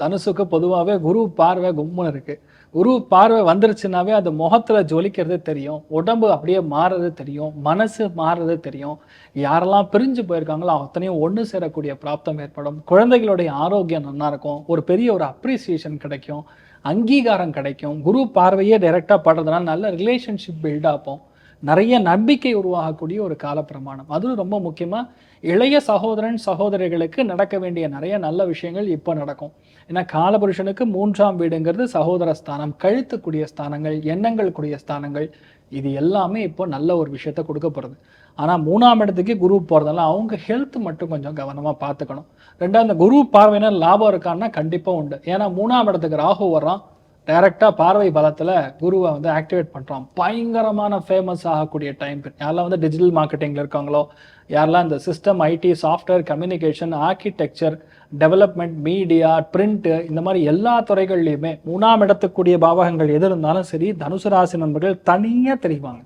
தனுசுக்கு பொதுவாவே குரு பார்வை கும்முன்னு இருக்கு. குரு பார்வை வந்துருச்சுன்னாவே அது முகத்துல ஜொலிக்கிறது தெரியும். உடம்பு அப்படியே மாறுறது தெரியும். மனசு மாறுறது தெரியும். யாரெல்லாம் பிரிஞ்சு போயிருக்காங்களோ அத்தனையும் ஒண்ணு சேரக்கூடிய பிராப்தம் ஏற்படும். குழந்தைகளுடைய ஆரோக்கியம் நல்லா இருக்கும். ஒரு பெரிய ஒரு அப்ரிசியேஷன் கிடைக்கும். அங்கீகாரம் கிடைக்கும். குரு பார்வையே டைரக்ட்டா படுறதுனால நல்ல ரிலேஷன்ஷிப் பில்ட் ஆகும். நிறைய நம்பிக்கை உருவாகக்கூடிய ஒரு காலப்பிரமாணம். அதுவும் ரொம்ப முக்கியமா இளைய சகோதரன், சகோதரிகளுக்கு நடக்க வேண்டிய நிறைய நல்ல விஷயங்கள் இப்ப நடக்கும். ஏன்னா காலபுருஷனுக்கு 3ஆம் வீடுங்கிறது சகோதர ஸ்தானம், கழுத்துக்குரிய ஸ்தானங்கள், எண்ணங்கள் கூடிய ஸ்தானங்கள். இது எல்லாமே இப்போ நல்ல ஒரு விஷயத்த கொடுக்க போறது. ஆனா 3ஆம் இடத்துக்கு குரு போறதால அவங்க ஹெல்த் மட்டும் கொஞ்சம் கவனமா பார்த்துக்கணும். 2வது அந்த குரு பார்வையினால் லாபம் இருக்கான்னா கண்டிப்பா உண்டு. ஏன்னா 3ஆம் இடத்துக்கு ராகு வர்றான். டைரக்டா பார்வை பலத்துல குருவை வந்து ஆக்டிவேட் பண்றான். பயங்கரமான ஃபேமஸ் ஆகக்கூடிய டைம். யாரெல்லாம் வந்து டிஜிட்டல் மார்க்கெட்டிங்ல இருக்காங்களோ, யாரெல்லாம் இந்த system, IT, software, communication, architecture, development, media, print, இந்த மாதிரி எல்லா துறைகள்லையுமே 3ஆம் இடத்துக்குரிய பாவகங்கள் எது இருந்தாலும் சரி, தனுசு ராசி நண்பர்கள் தனியா தெரிவாங்க.